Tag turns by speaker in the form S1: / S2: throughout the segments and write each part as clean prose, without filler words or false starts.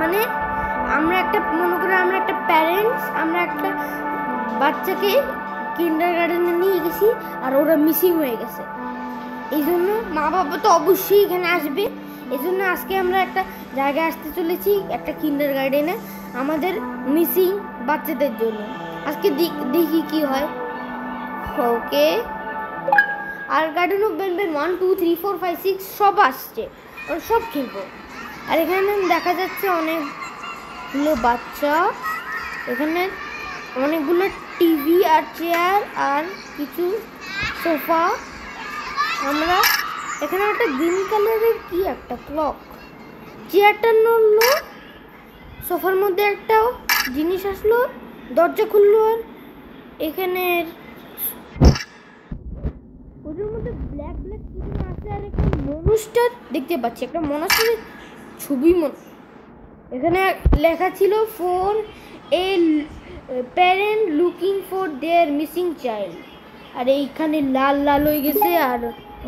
S1: মানে আমরা একটা মনে করে আমরা একটা প্যারেন্টস, আমরা একটা বাচ্চাকে কিন্ডারগার্টেনে নিয়ে গেছি আর ওরা মিসিং হয়ে গেছে। এই জন্য মা বাবা তো অবশ্যই এখানে আসবে। এই জন্য আজকে আমরা একটা জায়গায় আসতে চলেছি, একটা কিন্ডারগার্টেনে আমাদের মিসিং বাচ্চাদের জন্য। আজকে দেখি কি হয়। ওকে, আর গার্ডেন অফ বেনবেন 1 2 3 4 5 6 সব আসছে, সব খেলবো। আর এখানে দেখা যাচ্ছে অনেকগুলো বাচ্চা, এখানে অনেকগুলো টিভি আর চেয়ার আর কিছু সোফা। আমরা এখানে একটা গ্রিন কালারের কি একটা ক্লক, চেয়ারটা নড়লো, সোফার মধ্যে একটা জিনিস আসলো, দরজা খুললো, আর এখানে ওদের মধ্যে ব্ল্যাক ব্ল্যাক কিছু আছে, আর একটা মনুষ্টার দেখতে পাচ্ছি, একটা মনুষ্টারের ছবি। এখানে লেখা ছিল for a parent looking for their missing child. আর এইখানে লাল লাল হয়ে গেছে আর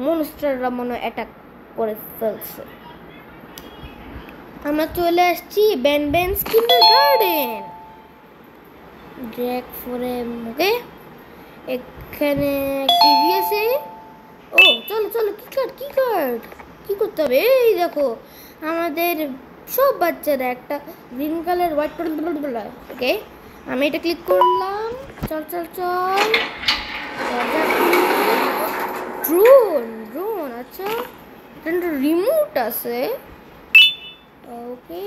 S1: মনস্টাররা মনে অ্যাটাক করে ফেলছে। আমরা চলে আসছি বেনবেনস কিন্ডারগার্টেন ড্র্যাগ ফরে মুখে। এখানে টিভি আছে। ও চলো চলো, কি কার্ড কি করতে হবে? এই দেখো আমাদের সব বাচ্চারা একটা গ্রিন কালার হোয়াইট কালার। ওকে, আমি এটা ক্লিক করলাম। চল চল চল, ড্রোন। আচ্ছা, এখানে রিমোট আছে। ওকে,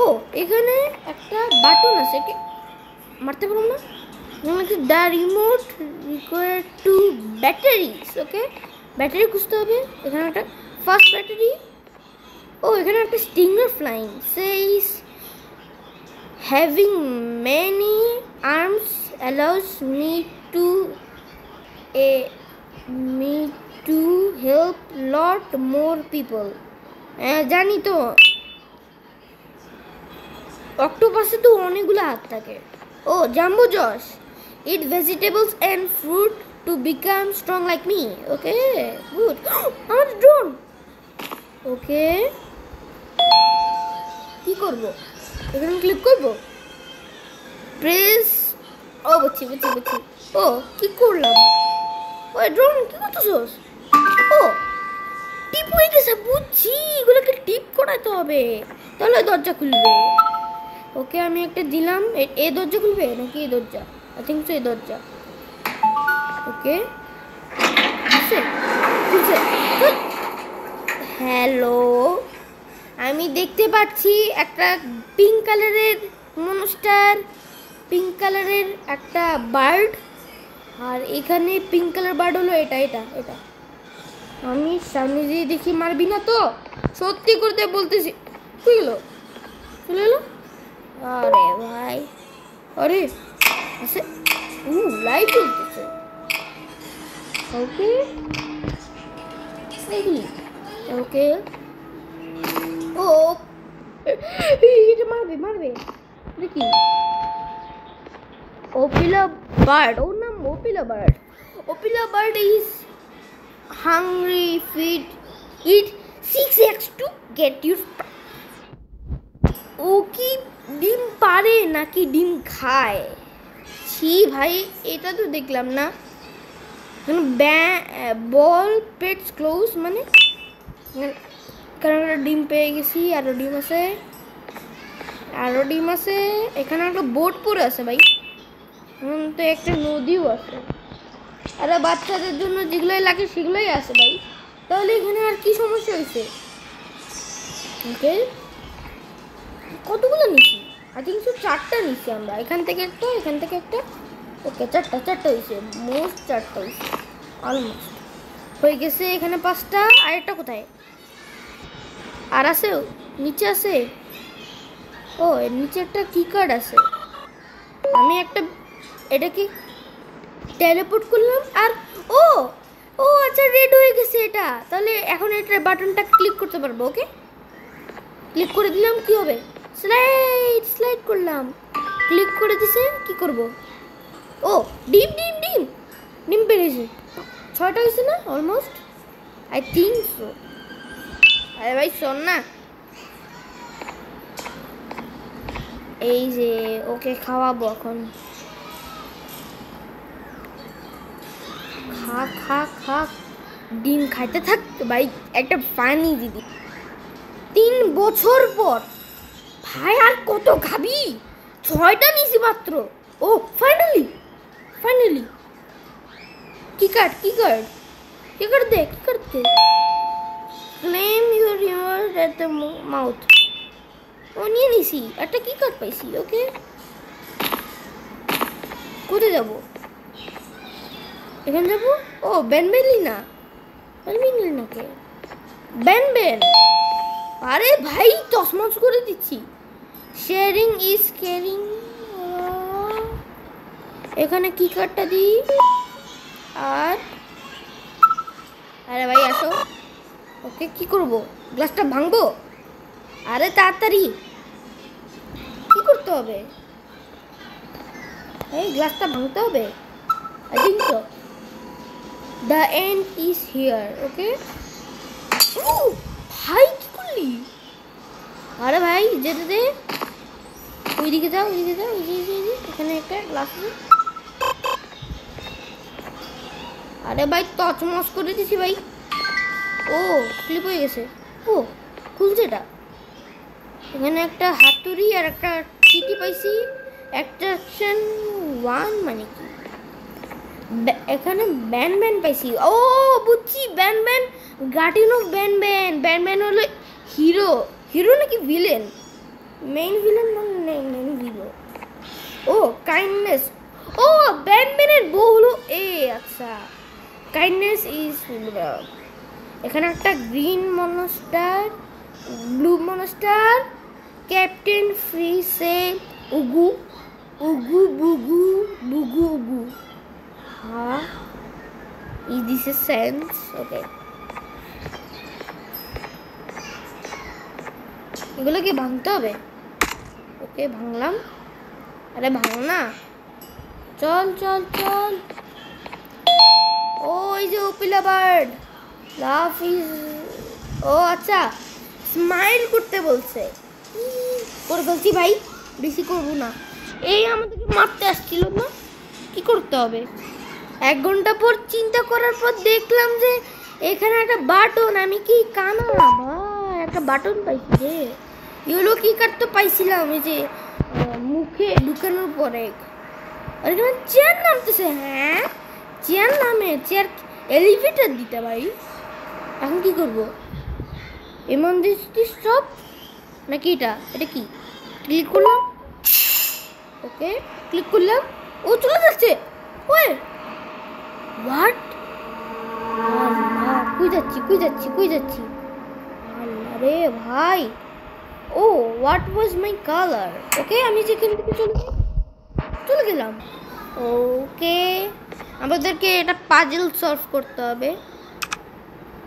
S1: ও এখানে একটা বাটন আছে, কি মারতে পারবো না। The remote require two batteries. Okay, battery খুঁজতে হবে। এখানে একটা ফার্স্ট ব্যাটারি। ও এখানে একটা stinger flying says having many arms allows me to help lot more people. জানি তো, অক্টোপাসে তো অনেকগুলো হাত থাকে। ও Jumbo Josh, eat vegetables and fruit to become strong like me. Okay good, আমার ড্রোন। ওকে, কি করব? এখানে ক্লিক করব, প্রেস। ও বুঝছি। ও কি করলাম? ওই ড্রোন কি করতেছস? ও টিপ হয়ে গেছে, বুঝছি। এগুলোকে টিপ করাতে হবে, তাহলে দরজা খুলবে। ওকে, আমি একটা দিলাম। এই দরজা খুলবে নাকি এই দরজা? আই থিঙ্ক সো এই দরজা। ওকে, হ্যালো, আমি দেখতে পাচ্ছি একটা পিঙ্ক কালারের মনস্টার, পিঙ্ক কালারের একটা বার্ড। আর এখানে পিঙ্ক কালার বার্ড হলো এটা। আমি সামনে দিয়ে দেখি, মারবি না তো? সত্যি করতে বলতেছি। কি হলো? চলে এলো। আরে ভাই, আরে আছে, লাইট জ্বলতেছে। ওকে ওকে, ও এটা মারবে দেখি। ওপিলা বার্ড, ওর নাম Opila bird is hungry, feed it 6x to get your। ও কি ডিম পারে নাকি ডিম খায়? ছি ভাই, এটা তো দেখলাম না। বল পেটস ক্লোজ মানে কারণ ডিম পেয়ে গেছি। আরো ডিম আছে। এখানে একটা বোট পরে আছে ভাই, তো একটা নদীও আছে। আর বাচ্চাদের জন্য যেগুলোই লাগে সেগুলোই আছে ভাই। তাহলে এখানে আর কি সমস্যা হয়েছে? ওকে, কতগুলো নিচ্ছি? আই থিঙ্ক সো 4টা নিচ্ছি আমরা। এখান থেকে একটা। ওকে, 4টা হয়েছে, মোস্ট 4টা হয়েছে, অলমোস্ট হয়ে গেছে। এখানে 5টা। আর একটা কোথায়? আর আছে, নিচে আছে। ও এর নিচে একটা কি কার্ড আছে। আমি একটা এটাকে টেলিপোর্ট করলাম। আর ও আচ্ছা, রেড হয়ে গেছে এটা। তাহলে এখন এটার বাটনটা ক্লিক করতে পারবো। ওকে, ক্লিক করে দিলাম। কি হবে? স্লাইড করলাম, ক্লিক করে দিছে। কি করব? ও ডিম পেরেছে। 6টা হয়েছে না অলমোস্ট, আই থিঙ্ক সো। আরে ভাই শোন না, এই যে ওকে খাওয়াবো এখন। খা খা খা, ডিম খাইতে থাক ভাই। একটা পানি দিদি। 3 বছর পর ভাই, আর কত খাবি? 6টা নিছি মাত্র। ও ফাইনালি ফাইনালি। কি কার্ড কি কার্ড কি কার্ড দে, কি কার্ড দে। Claim your reward at the mouth. ও নিয়ে নিছি, একটা কি কার্ড পাইছি। ওকে, কোথায় যাবো? এখানে যাবো। ও বেনবেলি না, বেনবেলি না কে? বেন। আরে ভাই তসমস করে দিচ্ছি। Sharing is caring. এখানে কি কার্ডটা দিই। আর আরে ভাই আসো। ওকে, কি করব? গ্লাসটা ভাঙবো? আরে তাড়াতাড়ি কি করতে হবে? এই গ্লাসটা ভাঙতে হবে। I think so. The end is here. Okay. ভাই কি করলি? আরে ভাই যেতে দে। ওইদিকে যাও, ওইদিকে যাও। এখানে একটা গ্লাস আছে। আরে ভাই তছমস করে দিছি ভাই। ও ক্লিপ হয়ে গেছে। ও খুলছে এটা। এখানে একটা হাতুড়ি আর একটা চিঠি পাইছি। অ্যাট্রাকশন 1 মানে কি? এখানে ব্যান পাইছি। ও বুঝছি, ব্যান গার্ডিয়ান অফ ব্যান হলো হিরো। হিরো নাকি ভিলেন? মেইন ভিলেন মানে মেইন হিরো। ও কাইন্ডনেস। ও ব্যানম্যানের বউ হলো এ। আচ্ছা, কাইন্ডনেস ইজ। এখানে একটা green monster, blue monster, captain ফ্রিসে, উগু উগু বুগু বুগু উগু। হ্যাঁ, is this a sense? Okay, এগুলো কি ভাঙতে হবে? ওকে ভাঙলাম। আরে ভাঙো না, চল চল চল। ও এই যে ওপিলা বার্ড লাভ ইজ। ও আচ্ছা, স্মাইল করতে বলছে। করে বলছি ভাই, বেশি করবো না। এই আমাদেরকে মারতে আসছিল না? কি করতে হবে? 1 ঘন্টা পর চিন্তা করার পর দেখলাম যে এখানে একটা বাটন। আমি কি কানা ভাই, একটা বাটন পাইছি রে। ইয়েলো কি কার্ড তো পাইছিলাম, এই যে মুখে ঢুকানোর পরে। আর এখানে চেয়ার নামতেছে। হ্যাঁ চেয়ার নামে, চেয়ার এলিভেটর দিতে ভাই। এখন কি করবো? এমন দিস সব নাকি? এটা কি? ক্লিক করলাম। ওকে ক্লিক করলাম। ও চলে যাচ্ছে। Way what? আল্লাহ, কই যাচ্ছি? আল্লাহ রে ভাই। ও হোয়াট ওয়াজ মাই কালার? ওকে, আমি যেখান থেকে চলে গেলাম। ওকে, আমাদেরকে এটা পাজল সলভ করতে হবে।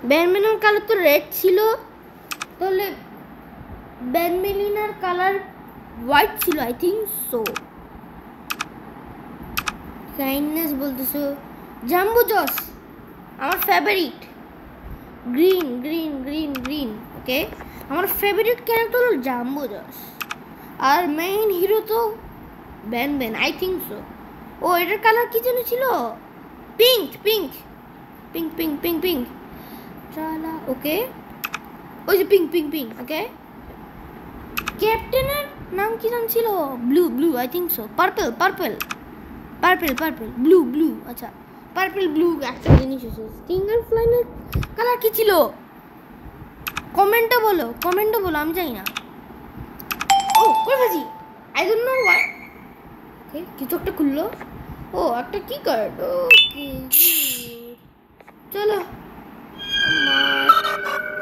S1: ব্যানমেলিনার কালার তো রেড ছিল, তাহলে ব্যানমেলিনার কালার হোয়াইট ছিল। I think so. কাইন্ডনেস বলতেছো। জাম্বো জস আমার ফেভারিট। গ্রিন। ওকে, আমার ফেভারিট ক্যারেক্টার হলো জাম্বো জস। আর মেইন হিরো তো ব্যান। I think so. ও এটার কালার কি যেন ছিল? পিঙ্ক। চালা। ওকে, ওই যে পিঙ্ক। ওকে, ক্যাপ্টেনের নাম কি নাম ছিল? Blue. I think so. Purple blue. আচ্ছা, পার্পল ব্লু একটা জিনিস আছে। স্টিঙ্গার ফ্লাইনের কালার কি ছিল? কমেন্টে বলো, আমি জানি না। ও কই বাজি, আই ডোন্ট নো হোয়াই। ওকে, কিছু একটা খুললো। ও একটা কি কার্ড। ওকে চলো,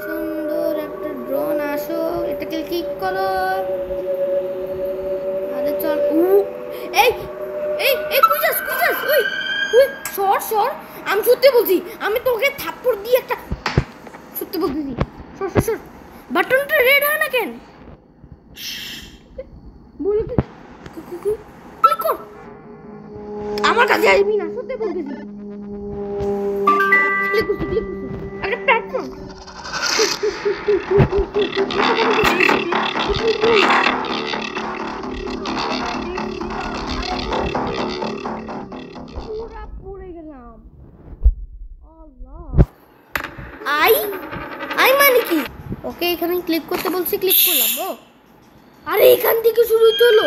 S1: সুন্দর একটা ড্রোন। আসো, এটাকে ক্লিক করো। আরে চল। এই কই যাস? ওই সর। আমি সত্যি বলছি, আমি তোকে থাপ্পড় দিয়ে একটা সত্যি বলতেছি। সর। বাটনটা রেড হয় না কেন? বলো তো, ক্লিক কর। আমার কাছে আসবি না, সত্যি বলতেছি। ক্লিক করছি। একটা প্ল্যাটফর্ম। এখানে ক্লিক করতে বলছি, ক্লিক করলাম। ও আরে এখান থেকে শুরু হতে হলো।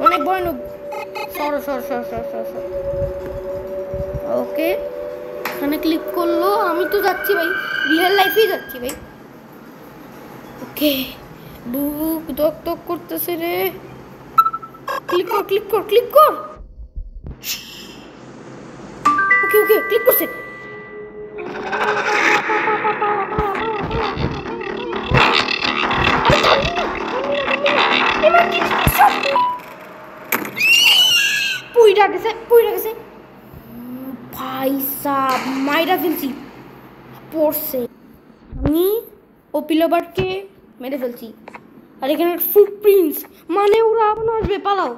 S1: অনেক ভয়ানক। সর সর সর সর সর সর। ওকে এখানে ক্লিক করলো। আমি তো যাচ্ছি ভাই, রিয়েল লাইফেই যাচ্ছি ভাই। ওকে বুক দক দক করতেছে রে। ক্লিক কর ক্লিক কর ক্লিক কর। ওকে ওকে ক্লিক করছে। পুইরা গেছে পুইরা গেছে ভাই সাব, মাইরা ফেলছি, পড়ছে। আমি ও পিলোবারকে মেরে ফেলছি। আর এখানে ফুটপ্রিন্টস, মানে ওরা আবার আসবে, পালাও।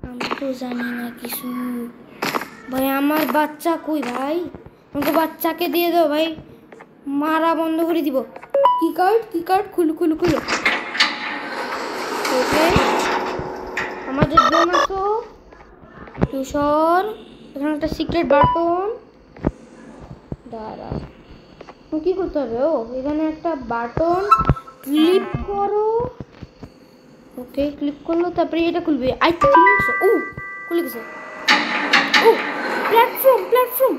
S1: আমি তো জানি না কিছু ভাই। আমার বাচ্চা কই ভাই? আমাকে বাচ্চাকে দিয়ে দাও ভাই, মারা বন্ধ করে দিব। কি কার্ড খুলো খুলো খুলো। ওকে আমাদের জন্য তো তুষার এখানে একটা সিক্রেট বাটন। দাঁড়া, কি করতে হবে? ও এখানে একটা বাটন, ক্লিক করো। ওকে ক্লিক করলো, তারপরে এটা খুলবে। I think so. ও খুলে গেছে। ও প্ল্যাটফর্ম প্ল্যাটফর্ম।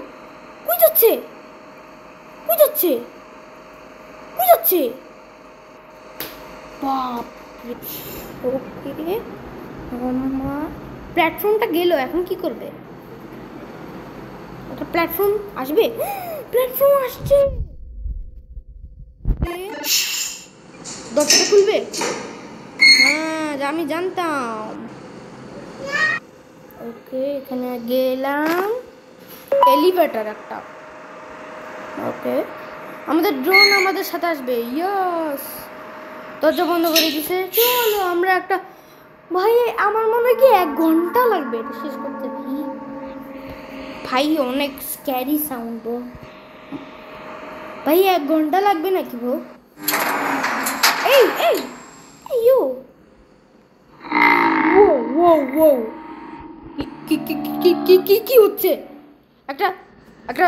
S1: কই যাচ্ছে কই যাচ্ছে কই যাচ্ছে? বাপ রে। ওকে আমার প্ল্যাটফর্মটা গেল, এখন কি করবে? একটা প্ল্যাটফর্ম আসবে, প্ল্যাটফর্ম আসছে। দরজাটা খুলবে? হ্যাঁ আমি জানতাম। ওকে এখানে গেলাম, এলিভেটর একটা। ওকে আমাদের ড্রোন আমাদের সাথে আসবে। ইয়েস, দরজা বন্ধ করে দিছে। চলো আমরা একটা, ভাই আমার মনে হয় কি 1 ঘন্টা লাগবে এটা শেষ করতে। ভাই অনেক স্ক্যারি সাউন্ড ভাই, 1 ঘন্টা লাগবে নাকি গো? এই এই ইউ ও ও ও কি কি কি কি কি কি হচ্ছে? একটা একটা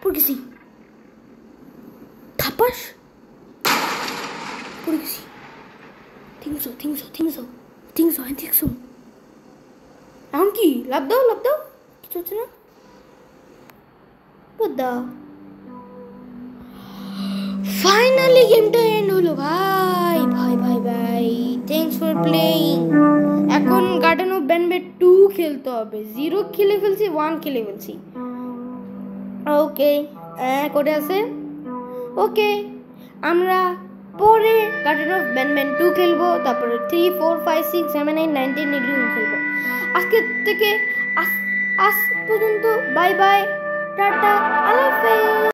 S1: পড়েছি, থাপাস পড়েছি। থিংসো। এখন কি? লাভ দাও কিছু হচ্ছে না। দাও। ফাইনালি গেমটা এন্ড হলো ভাই। Thanks for playing. এখন গার্ডেন অফ ব্যানবে 2 খেলতে হবে। 0 খেলে ফেলছি, 1 খেলে ফেলছি। ওকে কোডে আছে। ওকে আমরা পরে গার্ডেন অফ ব্যানবেন 2 খেলবো, তারপরে 3, 4, 5, 6, 7, 8, 9, 10 এগুলো খেলবো। আজকে থেকে আজ পর্যন্ত বাই বাই, টাটা, আল্লাহ হাফেজ।